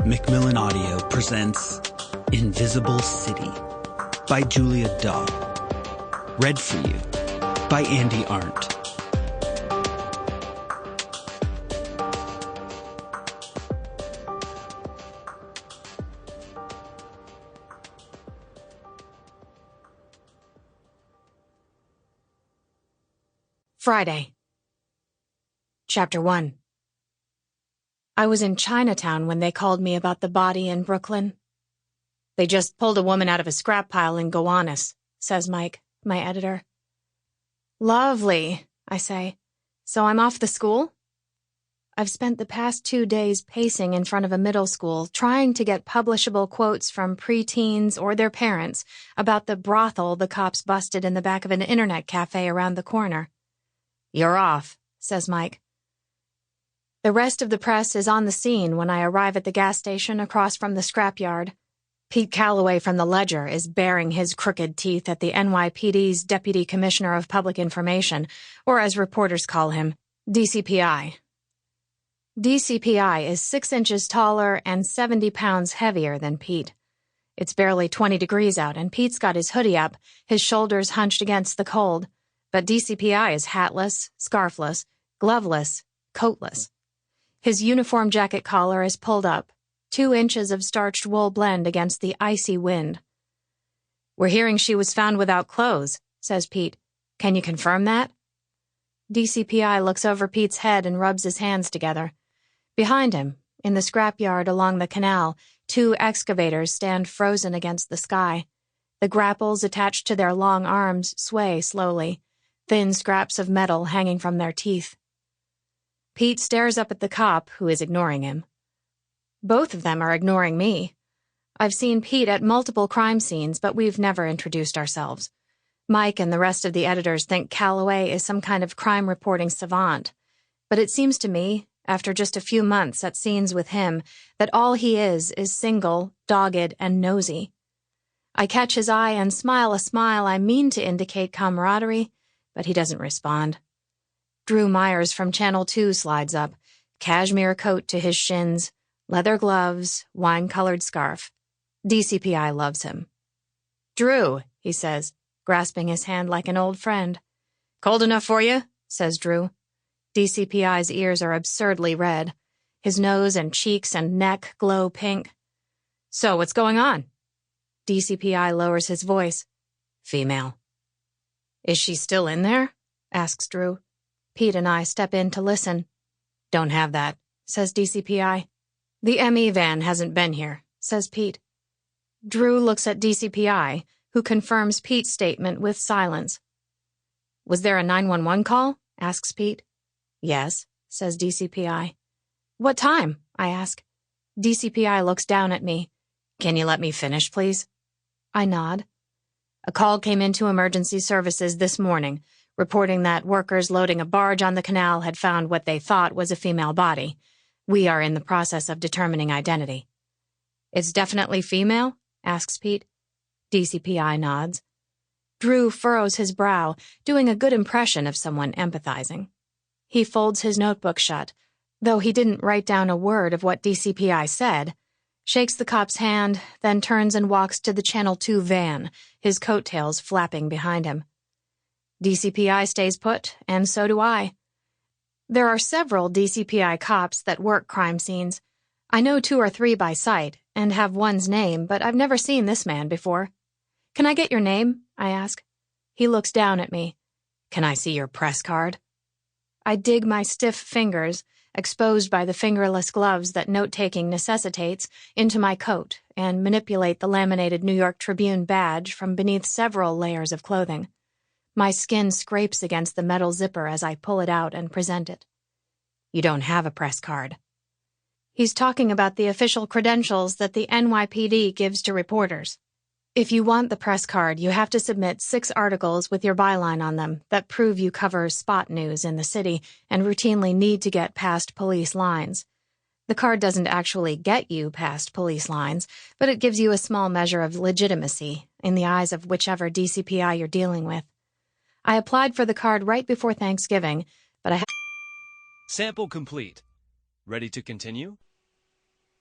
Macmillan Audio presents Invisible City by Julia Dahl. Read for you by Andi Arndt. Friday. Chapter 1. I was in Chinatown when they called me about the body in Brooklyn. They just pulled a woman out of a scrap pile in Gowanus, says Mike, my editor. Lovely, I say. So I'm off the school? I've spent the past 2 days pacing in front of a middle school, trying to get publishable quotes from preteens or their parents about the brothel the cops busted in the back of an internet cafe around the corner. You're off, says Mike. The rest of the press is on the scene when I arrive at the gas station across from the scrapyard. Pete Calloway from the Ledger is baring his crooked teeth at the NYPD's Deputy Commissioner of Public Information, or as reporters call him, DCPI. DCPI is 6 inches taller and 70 pounds heavier than Pete. It's barely 20 degrees out, and Pete's got his hoodie up, his shoulders hunched against the cold, but DCPI is hatless, scarfless, gloveless, coatless. His uniform jacket collar is pulled up, 2 inches of starched wool blend against the icy wind. We're hearing she was found without clothes, says Pete. Can you confirm that? DCPI looks over Pete's head and rubs his hands together. Behind him, in the scrapyard along the canal, 2 excavators stand frozen against the sky. The grapples attached to their long arms sway slowly, thin scraps of metal hanging from their teeth. Pete stares up at the cop, who is ignoring him. Both of them are ignoring me. I've seen Pete at multiple crime scenes, but we've never introduced ourselves. Mike and the rest of the editors think Calloway is some kind of crime reporting savant. But it seems to me, after just a few months at scenes with him, that all he is single, dogged, and nosy. I catch his eye and smile a smile I mean to indicate camaraderie, but he doesn't respond. Drew Myers from Channel 2 slides up, cashmere coat to his shins, leather gloves, wine-colored scarf. DCPI loves him. Drew, he says, grasping his hand like an old friend. Cold enough for you? Says Drew. DCPI's ears are absurdly red. His nose and cheeks and neck glow pink. So what's going on? DCPI lowers his voice. Female. Is she still in there? Asks Drew. Pete and I step in to listen. Don't have that, says DCPI. The ME van hasn't been here, says Pete. Drew looks at DCPI, who confirms Pete's statement with silence. Was there a 911 call? Asks Pete. Yes, says DCPI. What time? I ask. DCPI looks down at me. Can you let me finish, please? I nod. A call came into emergency services this morning, reporting that workers loading a barge on the canal had found what they thought was a female body. We are in the process of determining identity. It's definitely female? Asks Pete. DCPI nods. Drew furrows his brow, doing a good impression of someone empathizing. He folds his notebook shut, though he didn't write down a word of what DCPI said, shakes the cop's hand, then turns and walks to the Channel 2 van, his coattails flapping behind him. DCPI stays put, and so do I. There are several DCPI cops that work crime scenes. I know 2 or 3 by sight, and have one's name, but I've never seen this man before. Can I get your name? I ask. He looks down at me. Can I see your press card? I dig my stiff fingers, exposed by the fingerless gloves that note-taking necessitates, into my coat, and manipulate the laminated New York Tribune badge from beneath several layers of clothing. My skin scrapes against the metal zipper as I pull it out and present it. You don't have a press card. He's talking about the official credentials that the NYPD gives to reporters. If you want the press card, you have to submit 6 articles with your byline on them that prove you cover spot news in the city and routinely need to get past police lines. The card doesn't actually get you past police lines, but it gives you a small measure of legitimacy in the eyes of whichever DCPI you're dealing with. I applied for the card right before Thanksgiving, but I Sample complete. Ready to continue?